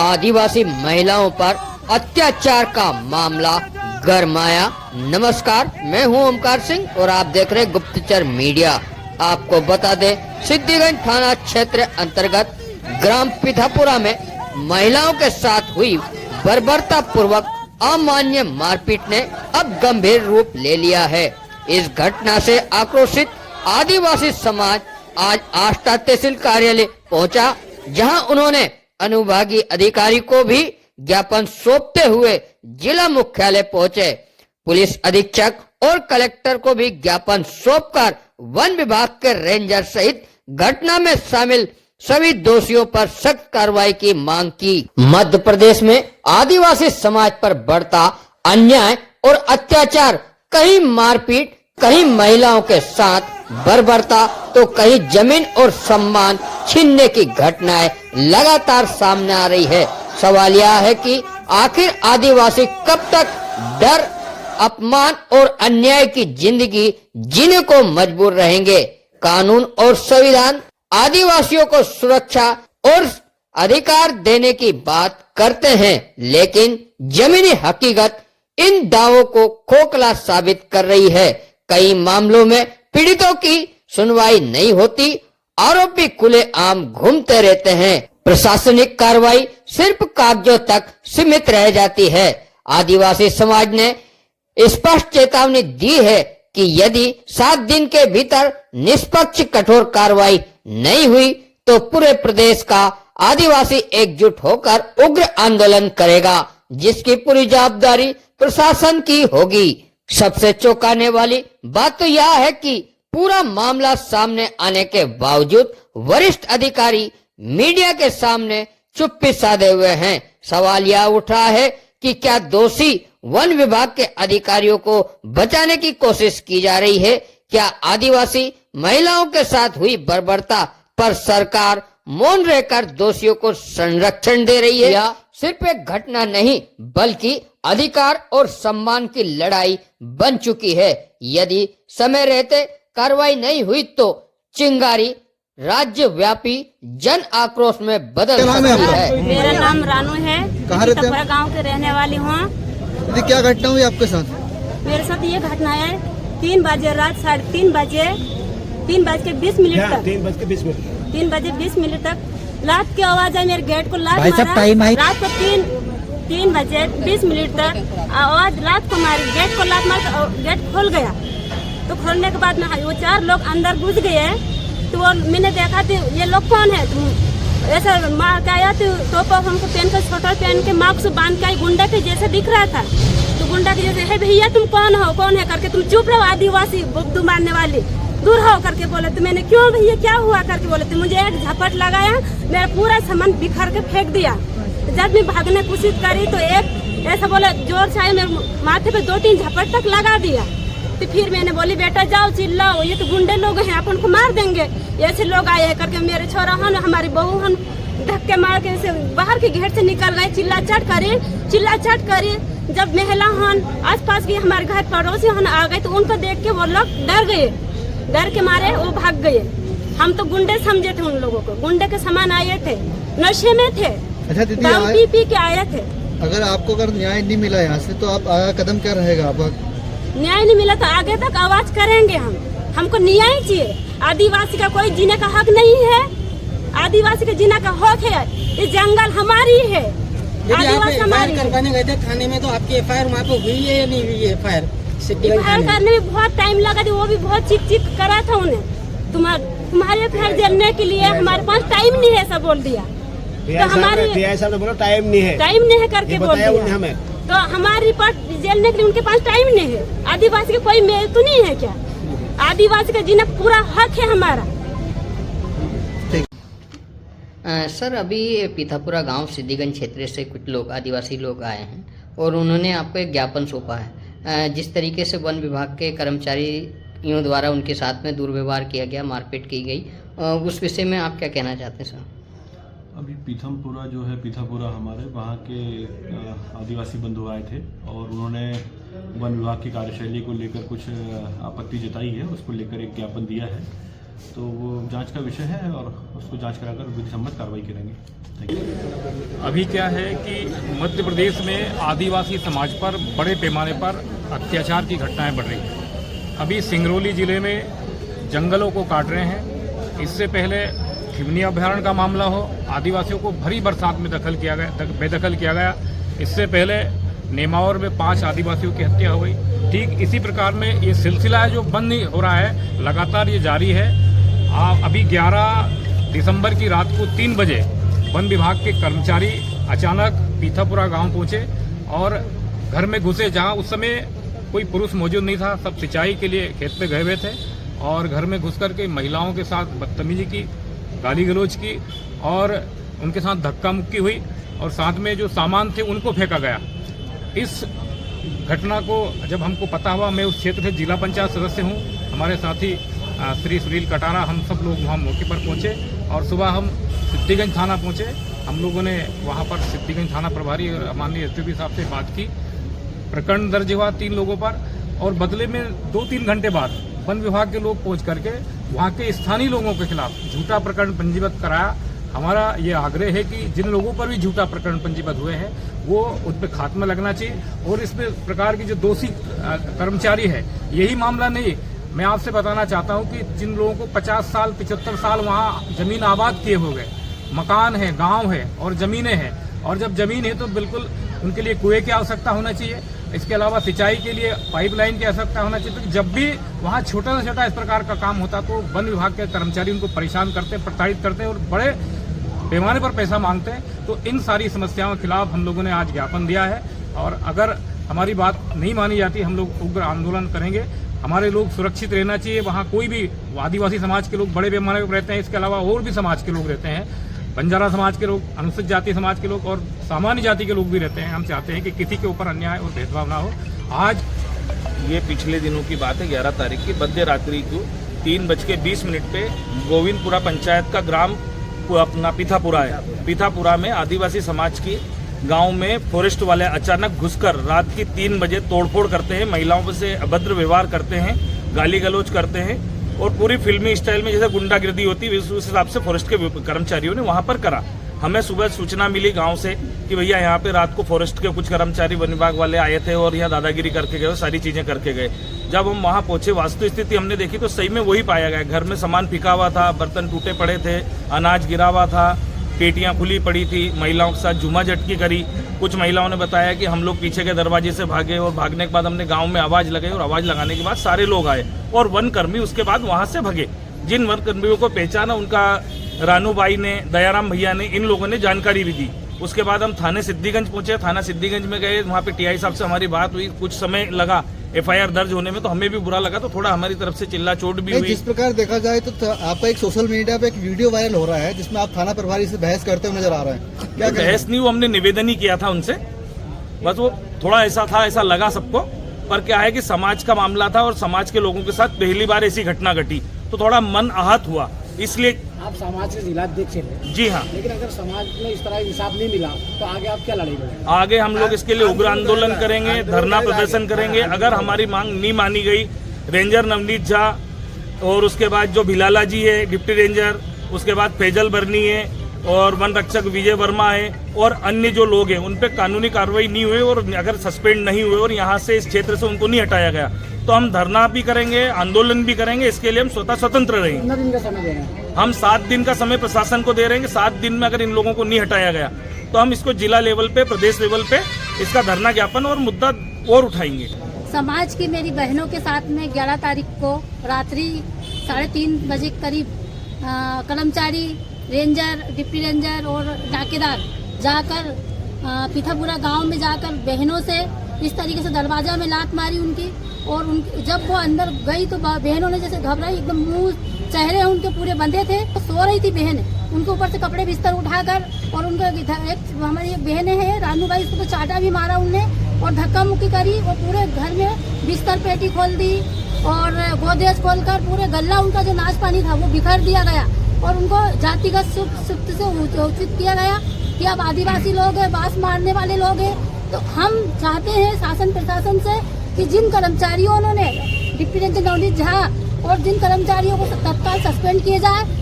आदिवासी महिलाओं पर अत्याचार का मामला गरमाया। नमस्कार, मैं हूं ओमकार सिंह और आप देख रहे गुप्तचर मीडिया। आपको बता दें, सिद्दीगंज थाना क्षेत्र अंतर्गत ग्राम पिथापुरा में महिलाओं के साथ हुई बर्बरता पूर्वक अमान्य मारपीट ने अब गंभीर रूप ले लिया है। इस घटना से आक्रोशित आदिवासी समाज आज आष्टा तहसील कार्यालय पहुंचा, जहां उन्होंने अनुभागीय अधिकारी को भी ज्ञापन सौंपते हुए जिला मुख्यालय पहुंचे। पुलिस अधीक्षक और कलेक्टर को भी ज्ञापन सौंपकर वन विभाग के रेंजर सहित घटना में शामिल सभी दोषियों पर सख्त कार्रवाई की मांग की। मध्य प्रदेश में आदिवासी समाज पर बढ़ता अन्याय और अत्याचार, कहीं मारपीट, कहीं महिलाओं के साथ बर्बरता, तो कहीं जमीन और सम्मान छीनने की घटनाएं लगातार सामने आ रही है। सवाल यह है कि आखिर आदिवासी कब तक डर, अपमान और अन्याय की जिंदगी जीने को मजबूर रहेंगे। कानून और संविधान आदिवासियों को सुरक्षा और अधिकार देने की बात करते हैं, लेकिन जमीनी हकीकत इन दावों को खोखला साबित कर रही है। कई मामलों में पीड़ितों की सुनवाई नहीं होती, आरोपी खुलेआम घूमते रहते हैं, प्रशासनिक कार्रवाई सिर्फ कागजों तक सीमित रह जाती है। आदिवासी समाज ने स्पष्ट चेतावनी दी है कि यदि 7 दिन के भीतर निष्पक्ष कठोर कार्रवाई नहीं हुई तो पूरे प्रदेश का आदिवासी एकजुट होकर उग्र आंदोलन करेगा, जिसकी पूरी जवाबदारी प्रशासन की होगी। सबसे चौंकाने वाली बात तो यह है कि पूरा मामला सामने आने के बावजूद वरिष्ठ अधिकारी मीडिया के सामने चुप्पी साधे हुए हैं। सवाल यह उठा है कि क्या दोषी वन विभाग के अधिकारियों को बचाने की कोशिश की जा रही है? क्या आदिवासी महिलाओं के साथ हुई बर्बरता पर सरकार मौन रहकर दोषियों को संरक्षण दे रही है, या सिर्फ एक घटना नहीं बल्कि अधिकार और सम्मान की लड़ाई बन चुकी है? यदि समय रहते कार्रवाई नहीं हुई तो चिंगारी राज्यव्यापी जन आक्रोश में बदल सकती है। मेरा नाम रानू है, पिथापुरा गांव के रहने वाली हूँ। क्या घटना हुई आपके साथ? मेरे साथ ये घटना है 3 बजे रात 3:30 बजे 3:20 तक 3:20 तक लात की आवाज है। मेरे गेट को लात मारा रात को 3:20 तक आवाज लात को मारी, गेट को लात मार, गेट खोल गया। तो खोलने के बाद में वो 4 लोग अंदर घुस गए। तो वो मैंने देखा तो ये लोग कौन है, तुम ऐसा मार के आया। तो हमको पहन कर स्वेटर पहन के मास्क बांध के गुंडा के जैसे दिख रहा था। तो गुंडा के जैसे, है भैया तुम कौन है करके, तुम चुप रहो आदिवासी बुद्धू मारने वाली, दूर हो करके बोले। तो मैंने क्यों भैया क्या हुआ करके बोले। तो मुझे एक झपट लगाया, मेरा पूरा सामान बिखर के फेंक दिया। जब मैं भागने की कोशिश करी तो एक ऐसा बोला जोर से आया, मेरे माथे पे 2-3 झपट तक लगा दिया। तो फिर मैंने बोली बेटा जाओ चिल्लाओ, ये तो गुंडे लोग हैं, अपन को मार देंगे, ऐसे लोग आए हैं करके। मेरे छोरा हन, हमारी बहू हन धक्के मार के से बाहर के घेर से निकल गए। चिल्ला चाट करी। जब महिला हन आसपास की हमारे घर पड़ोसी हन आ गए तो उनको देख के वो लोग डर गए, डर के मारे वो भाग गए। हम तो गुंडे समझे थे उन लोगों को, गुंडे के समान आए थे, नशे में थे, दारू पी के आए थे। अगर आपको अगर न्याय नहीं मिला यहाँ से तो आप आगे कदम क्या रहेगा? आपका न्याय नहीं मिला तो आगे तक आवाज करेंगे हम। हमको न्याय चाहिए। आदिवासी का कोई जीने का हक नहीं है, आदिवासी का जीने का हक है। ये जंगल हमारी है, आदिवासी हमारी। करवाने गए थे थाने में, तो आपकी एफआईआर वहाँ पे हुई है या नहीं हुई है? एफआईआर करने में बहुत टाइम लगा था, वो भी बहुत चिक करा था उन्हें। तुम्हारे एफआईआर देने के लिए हमारे पास टाइम नहीं है, ऐसा बोल दिया। तो हमारे टाइम नहीं है करके बोल दिया। तो हमारी रिपोर्ट जेलने के लिए उनके पास टाइम नहीं है। आदिवासी का कोई मेल तो नहीं है क्या? आदिवासी का जीना पूरा हक है हमारा। सर, अभी पिथापुरा गांव सिद्दीगंज क्षेत्र से कुछ लोग, आदिवासी लोग आए हैं और उन्होंने आपको एक ज्ञापन सौंपा है। जिस तरीके से वन विभाग के कर्मचारियों द्वारा उनके साथ में दुर्व्यवहार किया गया, मारपीट की गई, उस विषय में आप क्या कहना चाहते हैं सर? अभी पिथमपुरा जो है, पिथापुरा हमारे वहाँ के आदिवासी बंधु आए थे और उन्होंने वन विभाग की कार्यशैली को लेकर कुछ आपत्ति जताई है, उसको लेकर एक ज्ञापन दिया है। तो वो जांच का विषय है और उसको जांच कराकर विधि सम्मत कार्रवाई करेंगे। Thank you. अभी क्या है कि मध्य प्रदेश में आदिवासी समाज पर बड़े पैमाने पर अत्याचार की घटनाएं बढ़ रही हैं। अभी सिंगरौली जिले में जंगलों को काट रहे हैं। इससे पहले खिवनी अभयारण्य का मामला हो, आदिवासियों को भरी बरसात में बेदखल किया गया। इससे पहले नेमावर में 5 आदिवासियों की हत्या हो गई। ठीक इसी प्रकार में ये सिलसिला है जो बंद नहीं हो रहा है, लगातार ये जारी है। अभी 11 दिसंबर की रात को 3 बजे वन विभाग के कर्मचारी अचानक पीथापुरा गांव पहुंचे और घर में घुसे, जहां उस समय कोई पुरुष मौजूद नहीं था। सब सिंचाई के लिए खेत पे गए हुए थे और घर में घुस करके महिलाओं के साथ बदतमीजी की, गाली गलौज की और उनके साथ धक्का मुक्की हुई और साथ में जो सामान थे उनको फेंका गया। इस घटना को जब हमको पता हुआ, मैं उस क्षेत्र से जिला पंचायत सदस्य हूं, हमारे साथी श्री सुनील कटारा, हम सब लोग वहां मौके पर पहुंचे और सुबह हम सिद्धिगंज थाना पहुंचे। हम लोगों ने वहां पर सिद्धिगंज थाना प्रभारी माननीय एसपी साहब से बात की। प्रकरण दर्ज हुआ 3 लोगों पर और बदले में 2-3 घंटे बाद वन विभाग के लोग पहुंच करके वहां के स्थानीय लोगों के खिलाफ झूठा प्रकरण पंजीबद्ध कराया। हमारा ये आग्रह है कि जिन लोगों पर भी झूठा प्रकरण पंजीबद्ध हुए हैं वो उन पर खात्मा लगना चाहिए और इस प्रकार की जो दोषी कर्मचारी है, यही मामला नहीं। मैं आपसे बताना चाहता हूं कि जिन लोगों को 50 साल 75 साल वहां जमीन आबाद किए हो गए, मकान है, गांव है और जमीनें हैं, और जब जमीन है तो बिल्कुल उनके लिए कुएं की आवश्यकता होना चाहिए। इसके अलावा सिंचाई के लिए पाइपलाइन की आवश्यकता होना चाहिए। तो जब भी वहाँ छोटा से छोटा इस प्रकार का काम होता तो वन विभाग के कर्मचारी उनको परेशान करते, प्रताड़ित करते और बड़े पैमाने पर पैसा मांगते हैं। तो इन सारी समस्याओं के खिलाफ हम लोगों ने आज ज्ञापन दिया है और अगर हमारी बात नहीं मानी जाती हम लोग उग्र आंदोलन करेंगे। हमारे लोग सुरक्षित रहना चाहिए। वहाँ कोई भी आदिवासी समाज के लोग बड़े पैमाने पर रहते हैं, इसके अलावा और भी समाज के लोग रहते हैं, बंजारा समाज के लोग, अनुसूचित जाति समाज के लोग और सामान्य जाति के लोग भी रहते हैं। हम चाहते हैं कि किसी के ऊपर अन्याय और भेदभाव ना हो। आज ये पिछले दिनों की बात है, 11 तारीख की मध्य रात्रि को 3:20 पे गोविंदपुरा पंचायत का ग्राम अपना पीथापुरा है। पीथापुरा में आदिवासी समाज की गांव में फॉरेस्ट वाले अचानक घुसकर रात की 3 बजे तोड़फोड़ करते हैं, महिलाओं से अभद्र व्यवहार करते हैं, गाली गलौज करते हैं और पूरी फिल्मी स्टाइल में जैसे गुंडागिर्दी होती है उस हिसाब से फॉरेस्ट के कर्मचारियों ने वहां पर करा। हमें सुबह सूचना मिली गांव से कि भैया यहाँ पे रात को फॉरेस्ट के कुछ कर्मचारी वन विभाग वाले आए थे और यहाँ दादागिरी करके गए, सारी चीजें करके गए। जब हम वहां पहुंचे, वास्तु स्थिति हमने देखी तो सही में वही पाया गया। घर में सामान फिका हुआ था, बर्तन टूटे पड़े थे, अनाज गिरा हुआ था, पेटियां खुली पड़ी थी, महिलाओं के साथ जुमा झटकी करी। कुछ महिलाओं ने बताया कि हम लोग पीछे के दरवाजे से भागे और भागने के बाद हमने गांव में आवाज लगाई और आवाज लगाने के बाद सारे लोग आए और वन कर्मी उसके बाद वहां से भगे। जिन वन कर्मियों को पहचाना उनका रानूबाई ने, दयाराम भैया ने, इन लोगों ने जानकारी भी दी। उसके बाद हम थाने सिद्धिगंज पहुंचे, थाना सिद्धिगंज में गए, वहाँ पे टीआई साहब से हमारी बात हुई। कुछ समय लगा एफआईआर दर्ज होने में, तो हमें भी बुरा लगा, तो थोड़ा हमारी तरफ से चिल्ला चोट भी हुई। जिस प्रकार देखा जाए तो आपका एक सोशल मीडिया पे एक वीडियो वायरल हो रहा है जिसमें आप थाना प्रभारी से बहस करते हुए नजर आ रहे हैं। क्या बहस नहीं, वो हमने निवेदन ही किया था उनसे, बस वो थोड़ा ऐसा था, ऐसा लगा सबको। पर क्या है कि समाज का मामला था और समाज के लोगों के साथ पहली बार ऐसी घटना घटी तो थोड़ा मन आहत हुआ। इसलिए आप समाज के जिलाध्यक्ष हैं। जी हाँ, लेकिन अगर समाज में इस तरह इंसाफ नहीं मिला तो आगे आप क्या लड़ेंगे? आगे हम लोग इसके लिए उग्र आंदोलन करेंगे, धरना प्रदर्शन करेंगे। अगर हमारी मांग नहीं मानी गई, रेंजर नवनीत झा और उसके बाद जो भिलाला जी है डिप्टी रेंजर, उसके बाद फैजल बर्नी है और वन रक्षक विजय वर्मा है और अन्य जो लोग हैं उन पे कानूनी कार्रवाई नहीं हुई और अगर सस्पेंड नहीं हुए और यहाँ से इस क्षेत्र से उनको नहीं हटाया गया तो हम धरना भी करेंगे, आंदोलन भी करेंगे। इसके लिए हम स्वतः स्वतंत्र रहेंगे। कितना दिन का समय दे रहे हैं? हम 7 दिन का समय प्रशासन को दे रहे हैं। 7 दिन में अगर इन लोगों को नहीं हटाया गया तो हम इसको जिला लेवल पे, प्रदेश लेवल पे इसका धरना ज्ञापन और मुद्दा और उठाएंगे। समाज की मेरी बहनों के साथ में 11 तारीख को रात्रि 3:30 बजे करीब कर्मचारी, रेंजर, डिप्टी रेंजर और डाकेदार जाकर पीथापुरा गांव में जाकर बहनों से इस तरीके से दरवाजा में लात मारी उनकी। और जब वो अंदर गई तो बहनों ने जैसे घबराई, एकदम मुंह चेहरे उनके पूरे बंधे थे। तो सो रही थी बहन, उनके ऊपर से कपड़े बिस्तर उठाकर और उनका हमारी एक बहन है रानूबाई, उसको तो चाटा भी मारा उनने और धक्का मुक्की करी और पूरे घर में बिस्तर पेटी खोल दी और गोदरेज खोलकर पूरे गल्ला उनका जो नाश पानी था वो बिखर दिया गया और उनको जातिगत सुप्त से उचित किया गया कि अब आदिवासी लोग हैं, बांस मारने वाले लोग हैं। तो हम चाहते हैं शासन प्रशासन से कि जिन कर्मचारियों ने डिप्टी रेंजर नवनीत झा और जिन कर्मचारियों को तत्काल सस्पेंड किए जाए